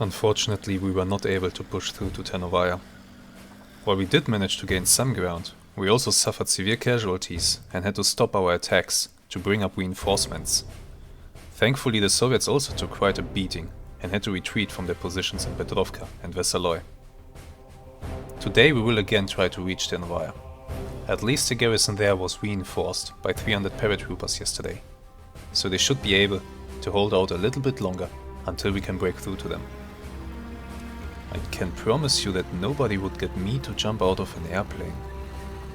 Unfortunately, we were not able to push through to Ternovaya. While we did manage to gain some ground, we also suffered severe casualties and had to stop our attacks to bring up reinforcements. Thankfully, the Soviets also took quite a beating and had to retreat from their positions in Petrovka and Veseloy. Today we will again try to reach Ternovaya. At least the garrison there was reinforced by 300 paratroopers yesterday, so they should be able to hold out a little bit longer until we can break through to them. I can promise you that nobody would get me to jump out of an airplane,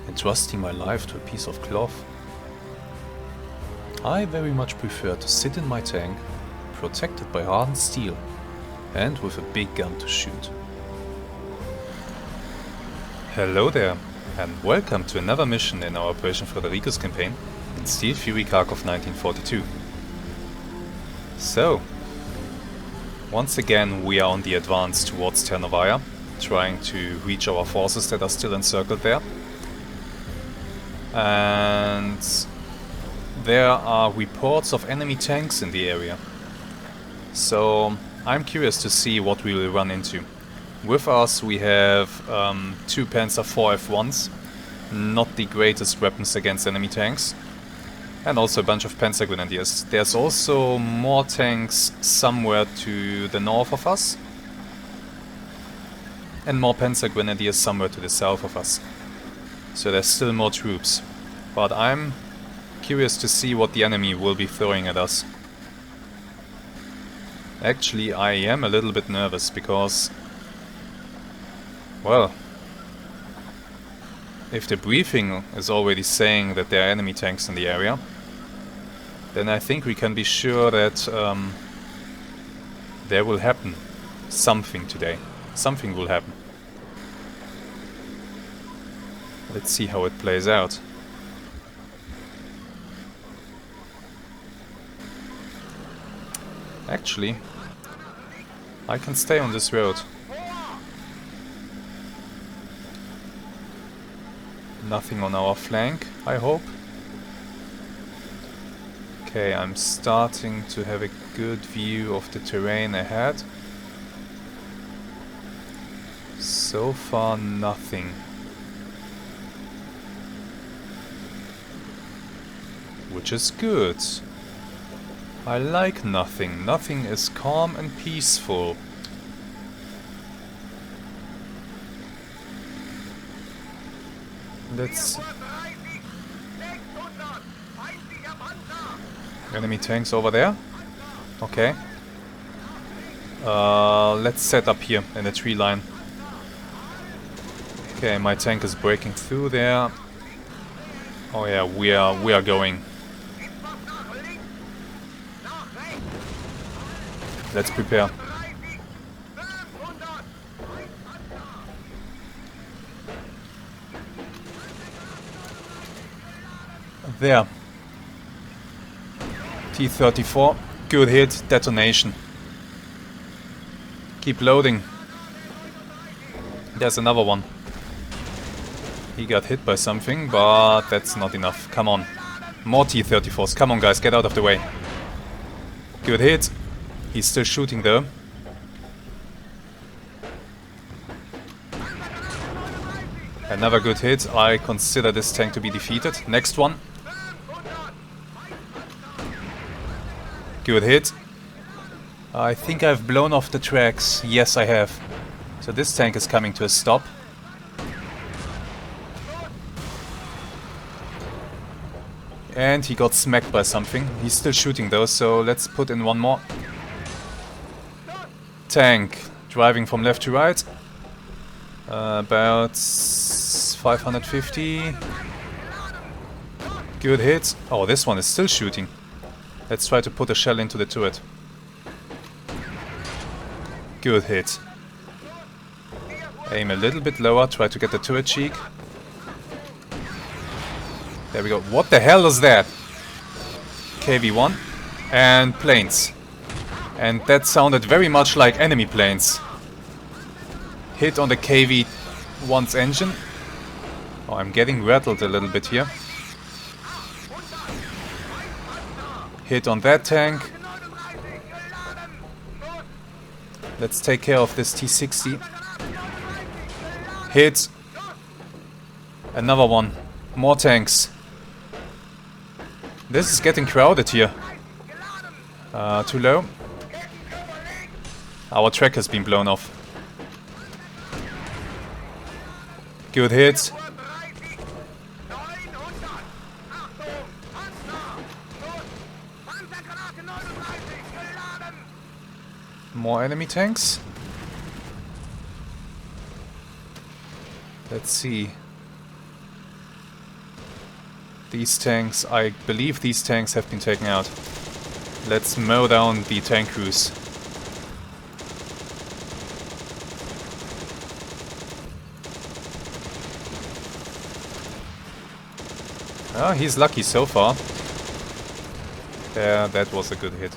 entrusting my life to a piece of cloth. I very much prefer to sit in my tank, protected by hardened steel, and with a big gun to shoot. Hello there, and welcome to another mission in our Operation Fredericus campaign in Steel Fury Kharkov 1942. So, once again we are on the advance towards Ternovaya, trying to reach our forces that are still encircled there. And there are reports of enemy tanks in the area. So I'm curious to see what we will run into. With us we have two Panzer IV F1s, not the greatest weapons against enemy tanks, and also a bunch of Panzer Grenadiers. There's also more tanks somewhere to the north of us, and more Panzer Grenadiers somewhere to the south of us. So there's still more troops, but I'm curious to see what the enemy will be throwing at us. Actually, I am a little bit nervous because, well, if the briefing is already saying that there are enemy tanks in the area, then I think we can be sure that there will happen something today. Something will happen. Let's see how it plays out. Actually, I can stay on this road. Nothing on our flank, I hope. Okay, I'm starting to have a good view of the terrain ahead. So far, nothing. Which is good. I like nothing. Nothing is calm and peaceful. Let's... Enemy tanks over there? Okay. Let's set up here in a tree line. Okay, my tank is breaking through there. Oh yeah, we are going. Let's prepare. There. T-34. Good hit. Detonation. Keep loading. There's another one. He got hit by something, but that's not enough. Come on. More T-34s. Come on, guys. Get out of the way. Good hit. He's still shooting though. Another good hit. I consider this tank to be defeated. Next one. Good hit. I think I've blown off the tracks. Yes, I have. So this tank is coming to a stop. And he got smacked by something. He's still shooting though, so let's put in one more. Tank driving from left to right. About 550. Good hit. Oh, this one is still shooting. Let's try to put a shell into the turret. Good hit. Aim a little bit lower, try to get the turret cheek. There we go. What the hell is that? KV-1 and planes. And that sounded very much like enemy planes. Hit on the KV-1's engine. Oh, I'm getting rattled a little bit here. Hit on that tank. Let's take care of this T-60. Hit. Another one. More tanks. This is getting crowded here. Too low. Our track has been blown off. Good hit. More enemy tanks. Let's see. These tanks, I believe these tanks have been taken out. Let's mow down the tank crews. Oh, he's lucky so far. Yeah, that was a good hit.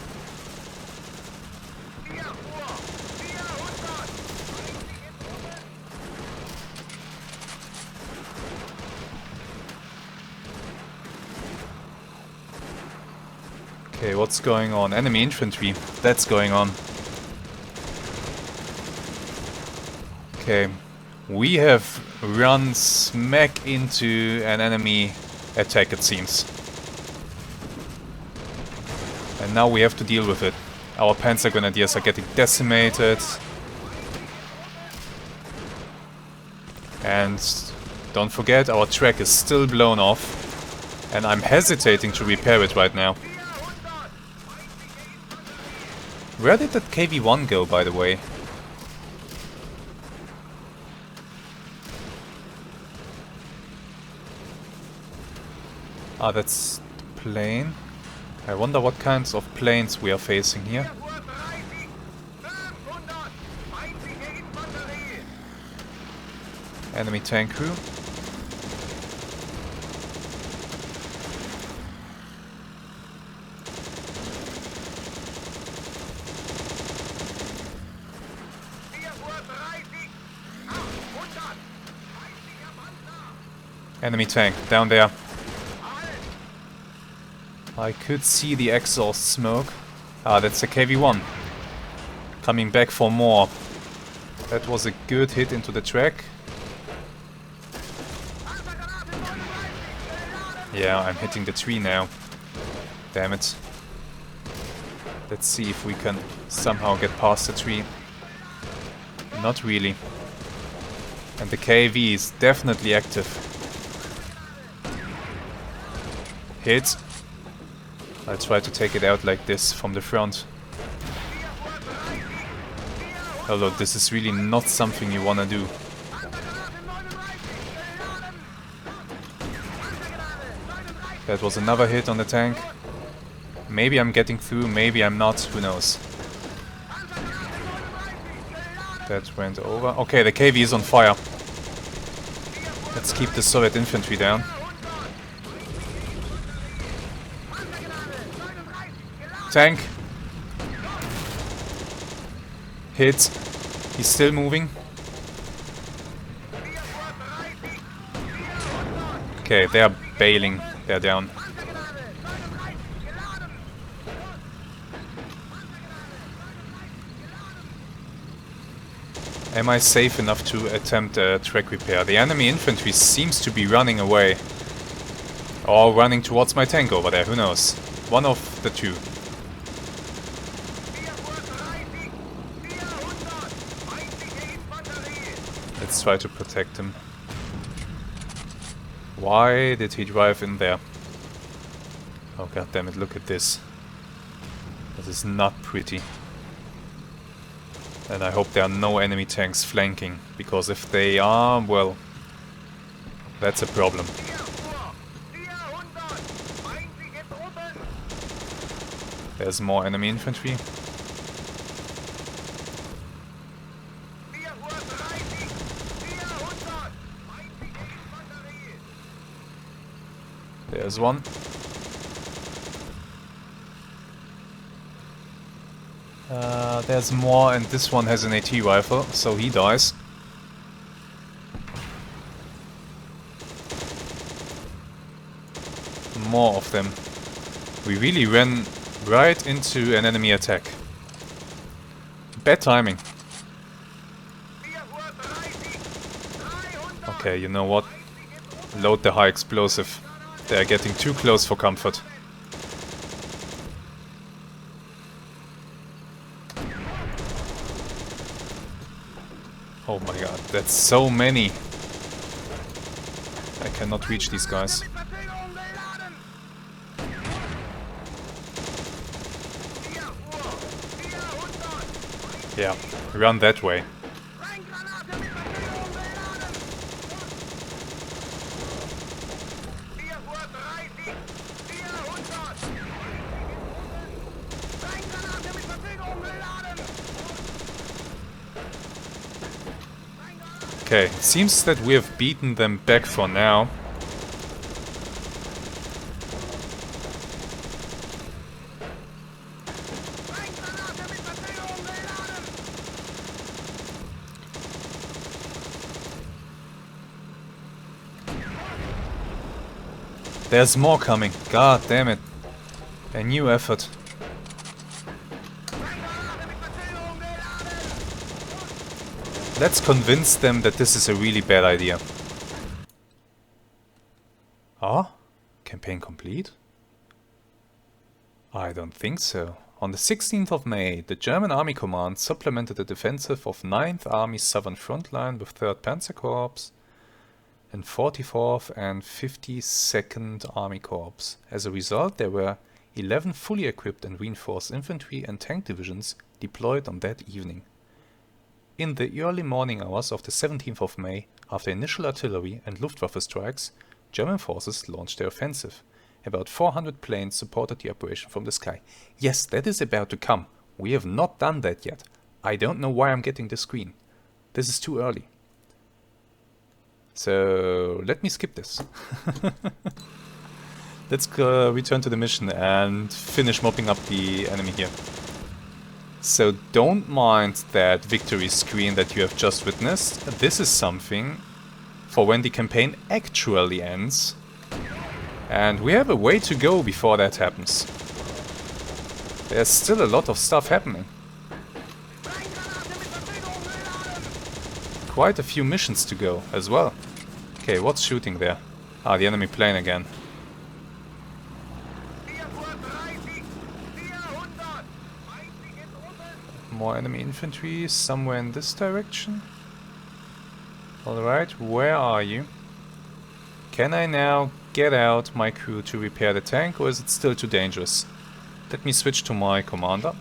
Okay, what's going on? Enemy infantry. That's going on. Okay. We have run smack into an enemy attack, it seems. And now we have to deal with it. Our Panzer Grenadiers are getting decimated. And don't forget, our track is still blown off. And I'm hesitating to repair it right now. Where did that KV-1 go, by the way? Ah, that's the plane. I wonder what kinds of planes we are facing here. Enemy tank crew. Enemy tank, down there. I could see the exhaust smoke. Ah, that's a KV-1. Coming back for more. That was a good hit into the track. Yeah, I'm hitting the tree now. Damn it. Let's see if we can somehow get past the tree. Not really. And the KV is definitely active. Hit. I'll try to take it out like this from the front. Although this is really not something you wanna do. That was another hit on the tank. Maybe I'm getting through, maybe I'm not, who knows. That went over. Okay, the KV is on fire. Let's keep the Soviet infantry down. Tank. Hit. He's still moving. Okay, they're bailing. They're down. Am I safe enough to attempt a track repair? The enemy infantry seems to be running away. Or running towards my tank over there, who knows? One of the two. Let's try to protect him. Why did he drive in there? Oh god damn it, look at this. This is not pretty. And I hope there are no enemy tanks flanking, because if they are, well, that's a problem. There's more enemy infantry. There's one. There's more, and this one has an AT rifle, so he dies. More of them. We really ran right into an enemy attack. Bad timing. Okay, you know what? Load the high explosive. They're getting too close for comfort. Oh my god, that's so many. I cannot reach these guys. Yeah, run that way. Okay, it seems that we have beaten them back for now. There's more coming. God damn it. A new effort. Let's convince them that this is a really bad idea. Ah? Campaign complete? I don't think so. On the 16th of May, the German Army Command supplemented the defensive of 9th Army's southern front line with 3rd Panzer Corps and 44th and 52nd Army Corps. As a result, there were 11 fully equipped and reinforced infantry and tank divisions deployed on that evening. In the early morning hours of the 17th of May, after initial artillery and Luftwaffe strikes, German forces launched their offensive. About 400 planes supported the operation from the sky. Yes, that is about to come. We have not done that yet. I don't know why I'm getting this screen. This is too early. So let me skip this. Let's return to the mission and finish mopping up the enemy here. So don't mind that victory screen that you have just witnessed. This is something for when the campaign actually ends. And we have a way to go before that happens. There's still a lot of stuff happening. Quite a few missions to go as well. Okay, what's shooting there? Ah, the enemy plane again. More enemy infantry somewhere in this direction. Alright, where are you? Can I now get out my crew to repair the tank, or is it still too dangerous? Let me switch to my commander.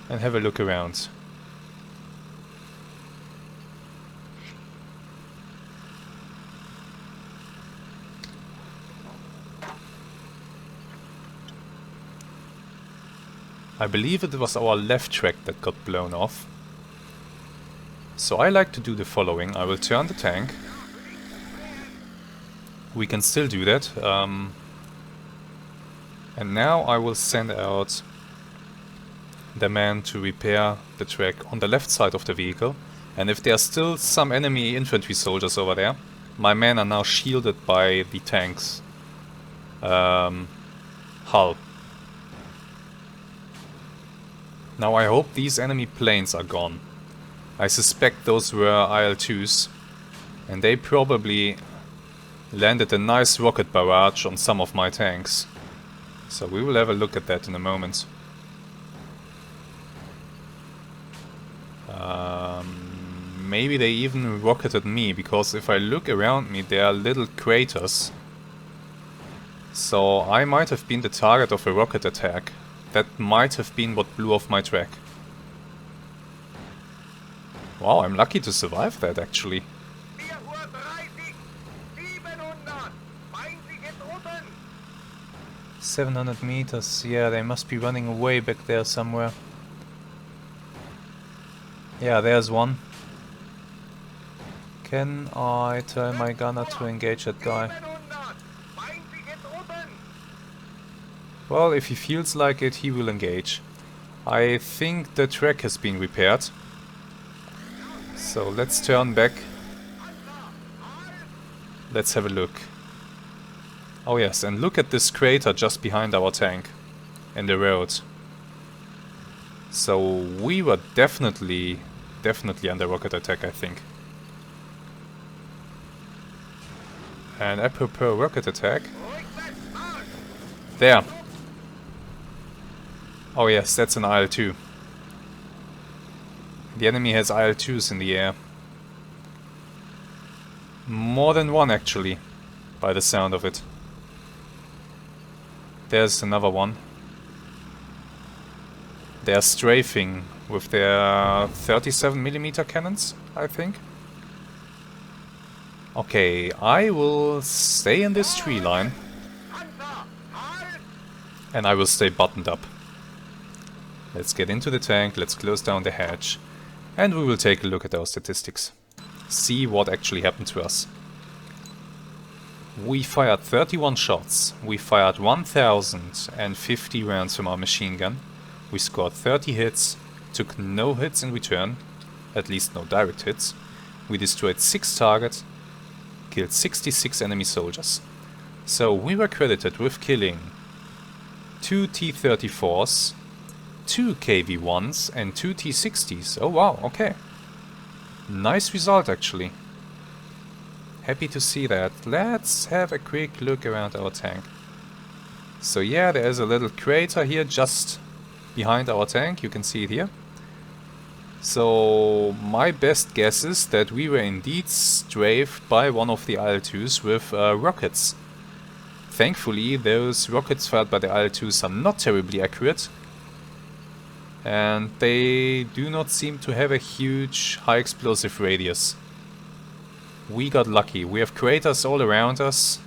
And have a look around. I believe it was our left track that got blown off. So I like to do the following. I will turn the tank. We can still do that. And now I will send out the man to repair the track on the left side of the vehicle. And if there are still some enemy infantry soldiers over there, my men are now shielded by the tank's hull. Now I hope these enemy planes are gone. I suspect those were IL-2s, and they probably landed a nice rocket barrage on some of my tanks. So we will have a look at that in a moment. Maybe they even rocketed me, because if I look around me there are little craters. So I might have been the target of a rocket attack. That might have been what blew off my track. Wow, I'm lucky to survive that actually. 700 meters, yeah, they must be running away back there somewhere. Yeah, there's one. Can I tell my gunner to engage that guy? Well, if he feels like it, he will engage. I think the track has been repaired. So let's turn back. Let's have a look. Oh yes, and look at this crater just behind our tank. In the road. So we were definitely Definitely under rocket attack, I think. And apropos rocket attack... There! Oh yes, that's an IL-2. The enemy has IL-2s in the air. More than one, actually, by the sound of it. There's another one. They're strafing with their 37mm cannons, I think. Okay, I will stay in this tree line. And I will stay buttoned up. Let's get into the tank, let's close down the hatch. And we will take a look at our statistics. See what actually happened to us. We fired 31 shots. We fired 1050 rounds from our machine gun. We scored 30 hits, took no hits in return, at least no direct hits. We destroyed 6 targets, killed 66 enemy soldiers. So we were credited with killing 2 T-34s, 2 KV-1s and 2 T-60s. Oh wow, okay. Nice result actually. Happy to see that. Let's have a quick look around our tank. So yeah, there is a little crater here just behind our tank, you can see it here. So my best guess is that we were indeed strafed by one of the IL-2s with rockets. Thankfully those rockets fired by the IL-2s are not terribly accurate. And they do not seem to have a huge high explosive radius. We got lucky. We have craters all around us.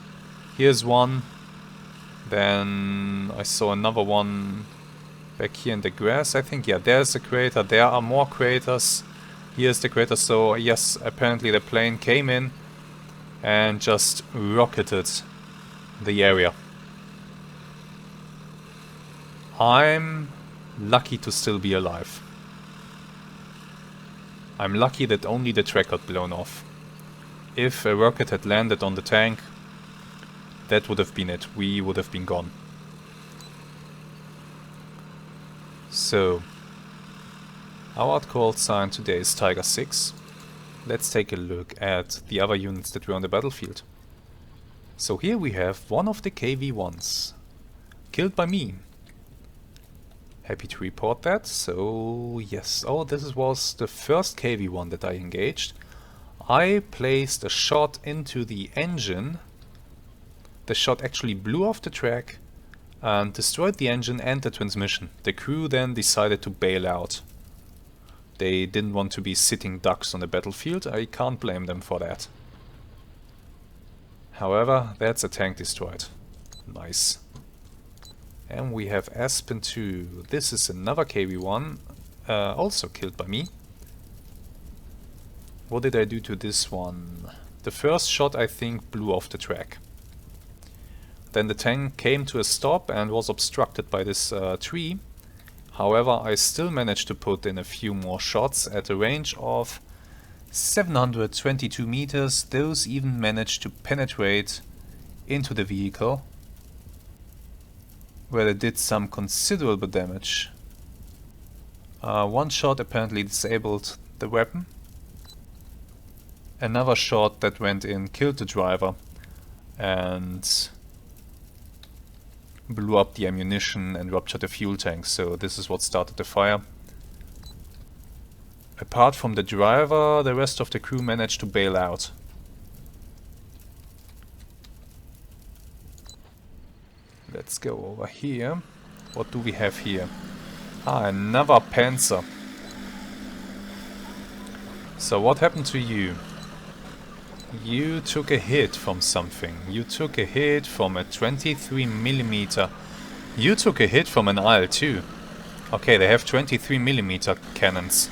Here's one. Then I saw another one back here in the grass, I think. Yeah, there's a crater. There are more craters. Here's the crater. So yes, apparently the plane came in and just rocketed the area. I'm lucky to still be alive. I'm lucky that only the track got blown off. If a rocket had landed on the tank, that would have been it. We would have been gone. So, our call sign today is Tiger 6. Let's take a look at the other units that were on the battlefield. So here we have one of the KV-1s, killed by me. Happy to report that. So yes, oh, this was the first KV-1 that I engaged. I placed a shot into the engine. The shot actually blew off the track and destroyed the engine and the transmission. The crew then decided to bail out. They didn't want to be sitting ducks on the battlefield. I can't blame them for that. However, that's a tank destroyed. Nice. And we have Aspen 2. This is another KV-1, also killed by me. What did I do to this one? The first shot, I think, blew off the track. Then the tank came to a stop and was obstructed by this tree. However, I still managed to put in a few more shots at a range of 722 meters. Those even managed to penetrate into the vehicle, where they did some considerable damage. One shot apparently disabled the weapon. Another shot that went in killed the driver and blew up the ammunition and ruptured the fuel tank, so this is what started the fire. Apart from the driver, the rest of the crew managed to bail out. Let's go over here. What do we have here? Ah, another Panzer. So what happened to you? You took a hit from something. You took a hit from a 23mm. You took a hit from an IL-2. Okay, they have 23mm cannons.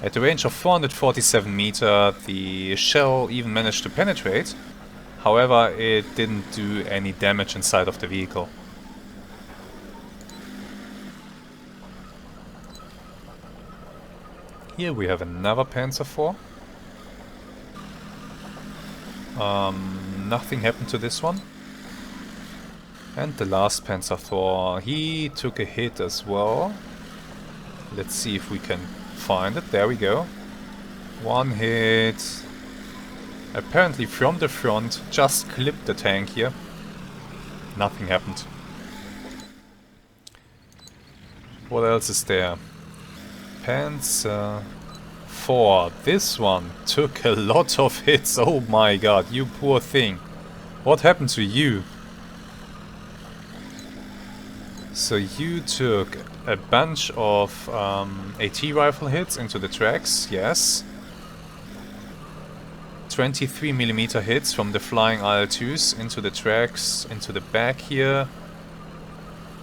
At a range of 447 meters, the shell even managed to penetrate. However, it didn't do any damage inside of the vehicle. Here we have another Panzer IV. Nothing happened to this one. And the last Panzer IV, he took a hit as well. Let's see if we can find it. There we go. One hit. Apparently from the front. Just clipped the tank here. Nothing happened. What else is there? Panzer 4. This one took a lot of hits. Oh my god, you poor thing. What happened to you? So you took a bunch of AT rifle hits into the tracks, yes. 23mm hits from the flying IL-2s into the tracks, into the back here.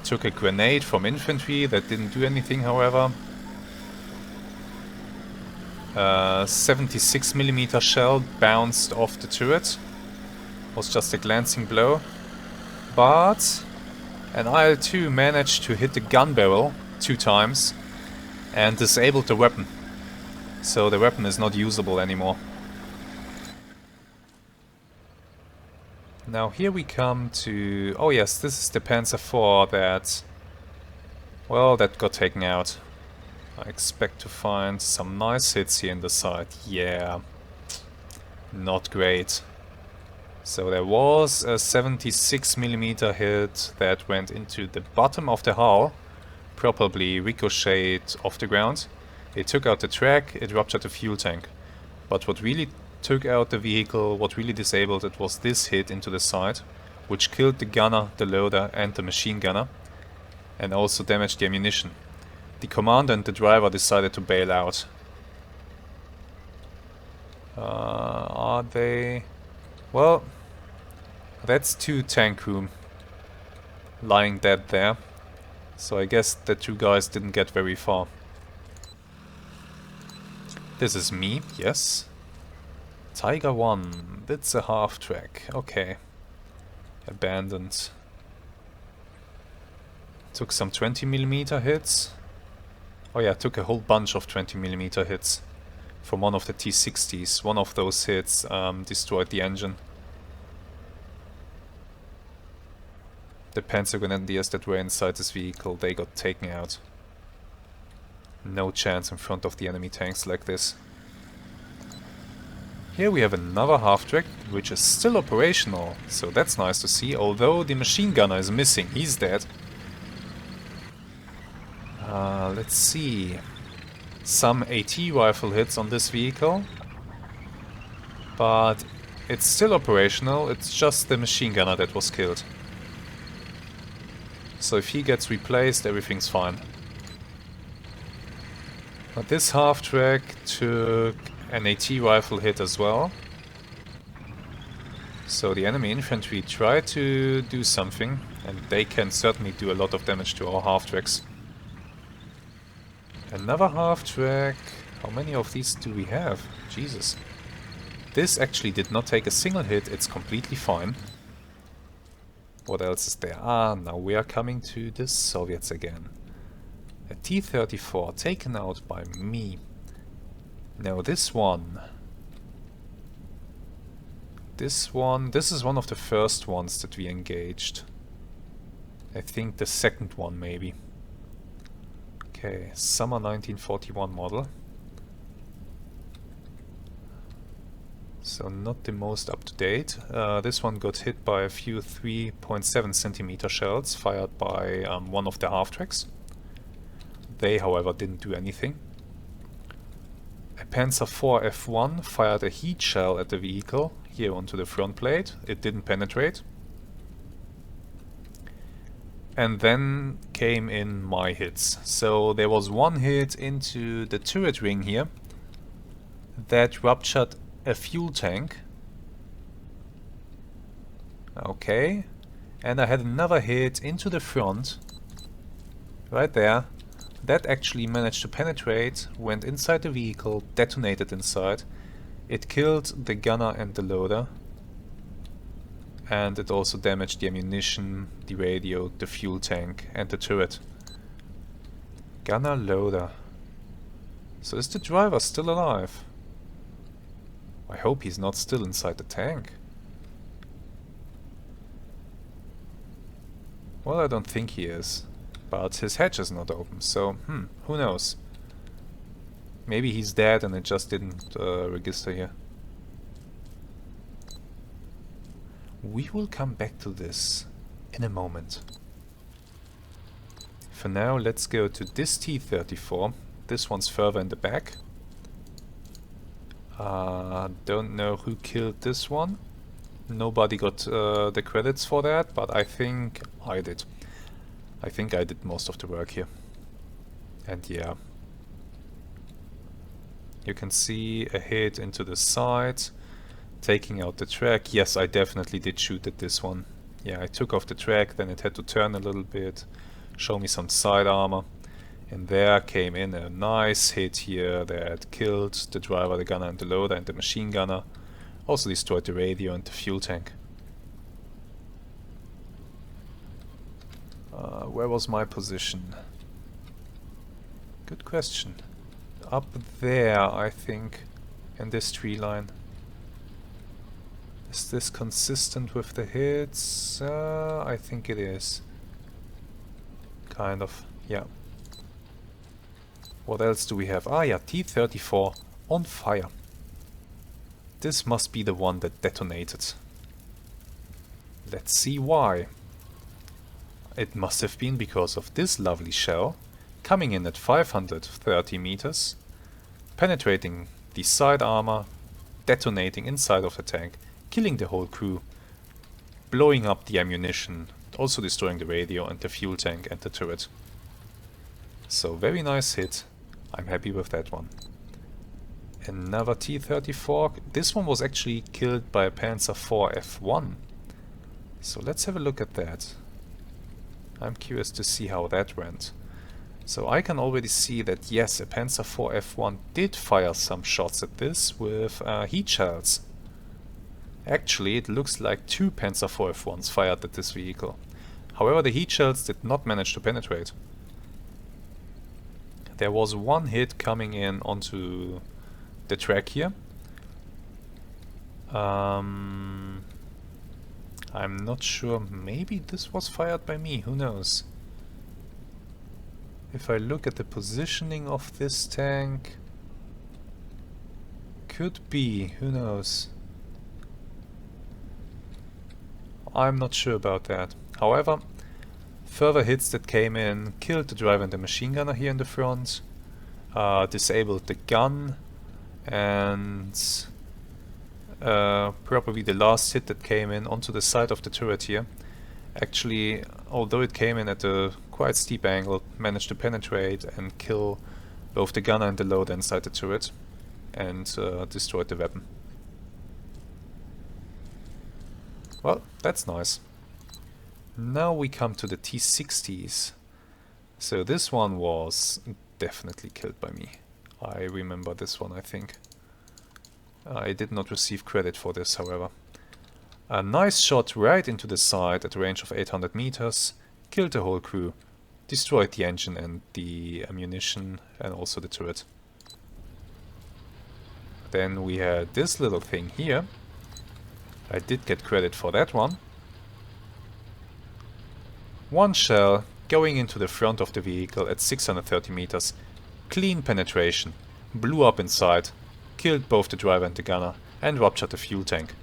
Took a grenade from infantry that didn't do anything, however. 76mm shell bounced off the turret. Was just a glancing blow. But an IL-2 managed to hit the gun barrel 2 times and disabled the weapon. So the weapon is not usable anymore. Now here we come to... oh yes, this is the Panzer IV that... well, that got taken out. I expect to find some nice hits here in the side. Yeah, not great. So there was a 76mm hit that went into the bottom of the hull, probably ricocheted off the ground. It took out the track, it ruptured the fuel tank. But what really took out the vehicle, what really disabled it, was this hit into the side, which killed the gunner, the loader and the machine gunner, and also damaged the ammunition. The commander and the driver decided to bail out. Are they... well, that's 2 tank crew lying dead there. So I guess the 2 guys didn't get very far. This is me, yes. Tiger 1, that's a half track, okay. Abandoned. Took some 20mm hits. Oh yeah, took a whole bunch of 20mm hits from one of the T-60s. One of those hits destroyed the engine. The Panzer Grenadiers that were inside this vehicle, they got taken out. No chance in front of the enemy tanks like this. Here we have another half-track, which is still operational, so that's nice to see, although the machine gunner is missing, he's dead. Let's see. Some AT rifle hits on this vehicle, but it's still operational, it's just the machine gunner that was killed. So if he gets replaced, everything's fine. But this half-track took an AT rifle hit as well. So the enemy infantry tried to do something, and they can certainly do a lot of damage to our half-tracks. Another half-track. How many of these do we have? Jesus. This actually did not take a single hit, it's completely fine. What else is there? Ah, now we are coming to the Soviets again. A T-34 taken out by me. Now this one. This is one of the first ones that we engaged. I think the second one maybe. Okay, summer 1941 model. So not the most up to date. This one got hit by a few 3.7cm shells fired by one of the half-tracks. They, however, didn't do anything. A Panzer IV F1 fired a heat shell at the vehicle, here onto the front plate. It didn't penetrate. And then came in my hits. So there was one hit into the turret ring here that ruptured a fuel tank. Okay. And I had another hit into the front, right there. That actually managed to penetrate, went inside the vehicle, detonated inside. It killed the gunner and the loader. And it also damaged the ammunition, the radio, the fuel tank and the turret. Gunner, loader. So is the driver still alive? I hope he's not still inside the tank. Well, I don't think he is. But his hatch is not open, so, who knows? Maybe he's dead and it just didn't register here. We will come back to this in a moment. For now, let's go to this T-34. This one's further in the back. Don't know who killed this one. Nobody got the credits for that, but I think I did. I think I did most of the work here. And yeah. You can see a hit into the side, taking out the track. Yes, I definitely did shoot at this one. Yeah, I took off the track, then it had to turn a little bit, show me some side armor. And there came in a nice hit here that killed the driver, the gunner and the loader and the machine gunner. Also destroyed the radio and the fuel tank. Where was my position? Good question. Up there, I think, in this tree line. Is this consistent with the hits? I think it is. Kind of, yeah. What else do we have? Ah yeah, T-34 on fire. This must be the one that detonated. Let's see why. It must have been because of this lovely shell coming in at 530 meters, penetrating the side armor, detonating inside of the tank, killing the whole crew, blowing up the ammunition, also destroying the radio and the fuel tank and the turret. So very nice hit. I'm happy with that one. Another T-34. This one was actually killed by a Panzer IV F1. So let's have a look at that. I'm curious to see how that went. So I can already see that yes, a Panzer IV F1 did fire some shots at this with heat shells. Actually, it looks like 2 Panzer IV F1s fired at this vehicle. However, the heat shells did not manage to penetrate. There was one hit coming in onto the track here. I'm not sure, maybe this was fired by me, who knows. If I look at the positioning of this tank, could be, who knows. I'm not sure about that. However, further hits that came in killed the driver and the machine gunner here in the front, disabled the gun, and probably the last hit that came in onto the side of the turret here. Actually, although it came in at a quite steep angle, managed to penetrate and kill both the gunner and the loader inside the turret, and destroyed the weapon. Well, that's nice. Now we come to the T-60s. So this one was definitely killed by me. I remember this one, I think. I did not receive credit for this, however. A nice shot right into the side at a range of 800 meters, killed the whole crew, destroyed the engine and the ammunition and also the turret. Then we had this little thing here. I did get credit for that one. One shell going into the front of the vehicle at 630 meters, clean penetration, blew up inside, killed both the driver and the gunner, and ruptured the fuel tank.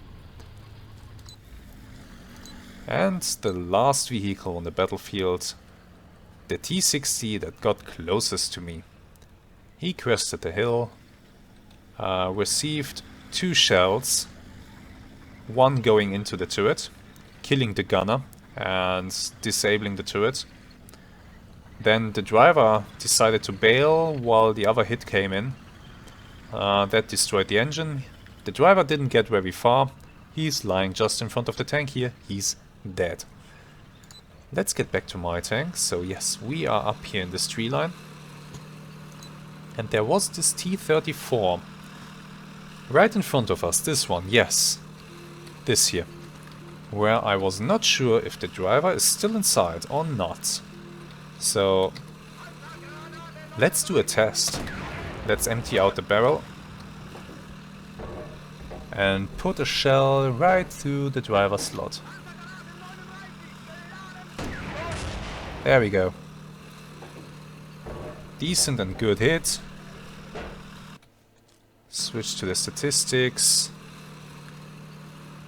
And the last vehicle on the battlefield, the T-60 that got closest to me. He crested the hill, received 2 shells, one going into the turret, killing the gunner and disabling the turret. Then the driver decided to bail while the other hit came in. That destroyed the engine. The driver didn't get very far. He's lying just in front of the tank here. He's dead. Let's get back to my tank. So yes, we are up here in this tree line. And there was this T-34 right in front of us. This one, yes. This here. Where I was not sure if the driver is still inside or not. So let's do a test. Let's empty out the barrel and put a shell right through the driver's slot. There we go. Decent and good hit. Switch to the statistics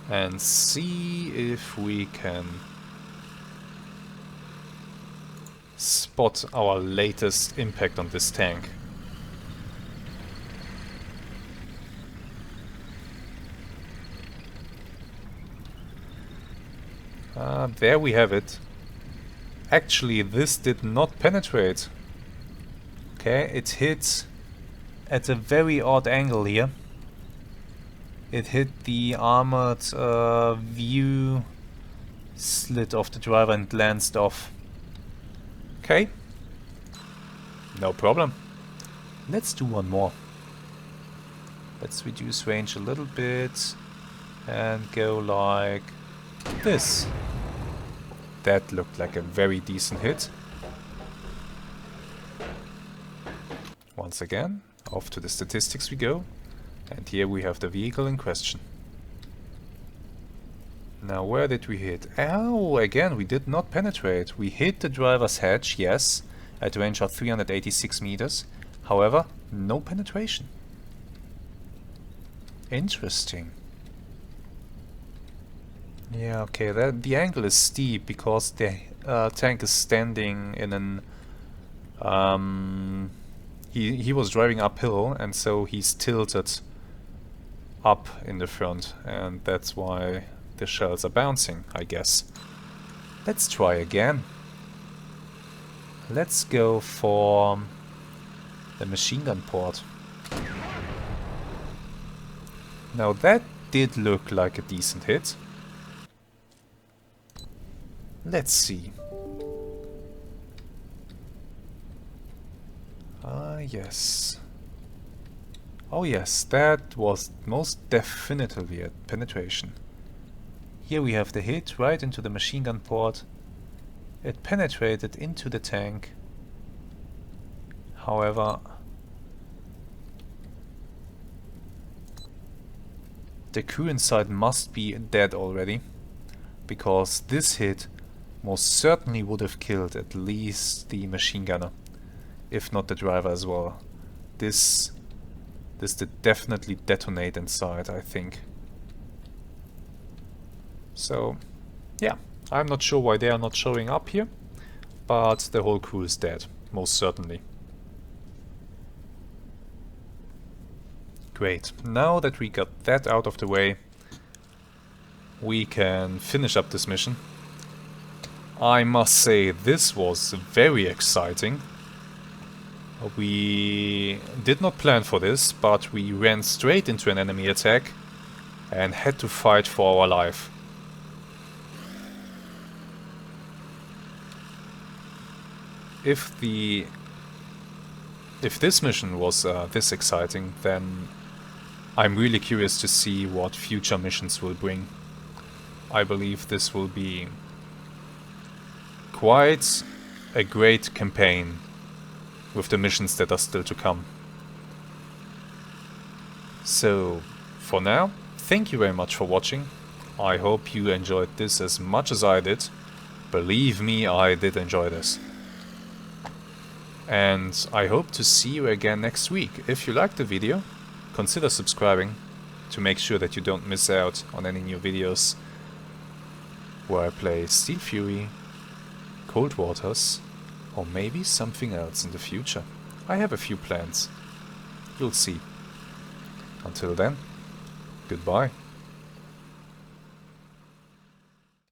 and see if we can spot our latest impact on this tank. There we have it. Actually, this did not penetrate. Okay, it hit at a very odd angle here. It hit the armored view slit of the driver and glanced off. Okay, no problem. Let's do one more. Let's reduce range a little bit and go like this. That looked like a very decent hit. Once again, off to the statistics we go. And here we have the vehicle in question. Now where did we hit? Oh, again, we did not penetrate. We hit the driver's hatch, yes, at a range of 386 meters. However, no penetration. Interesting. Yeah, okay, the angle is steep because the tank is standing in an... he was driving uphill, and so he's tilted up in the front, and that's why the shells are bouncing, I guess. Let's try again. Let's go for the machine gun port. Now that did look like a decent hit. Let's see. Yes. Oh yes, that was most definitely a penetration. Here we have the hit right into the machine gun port. It penetrated into the tank. However, the crew inside must be dead already, because this hit most certainly would have killed at least the machine gunner, if not the driver as well. This did definitely detonate inside, I think. So, yeah, I'm not sure why they are not showing up here, but the whole crew is dead, most certainly. Great, now that we got that out of the way, we can finish up this mission. I must say, this was very exciting. We did not plan for this, but we ran straight into an enemy attack and had to fight for our life. If this mission was this exciting, then I'm really curious to see what future missions will bring. I believe this will be quite a great campaign with the missions that are still to come. So, for now, thank you very much for watching. I hope you enjoyed this as much as I did. Believe me, I did enjoy this. And I hope to see you again next week. If you liked the video, consider subscribing to make sure that you don't miss out on any new videos where I play Steel Fury, Cold Waters, or maybe something else in the future. I have a few plans. You'll see. Until then, goodbye.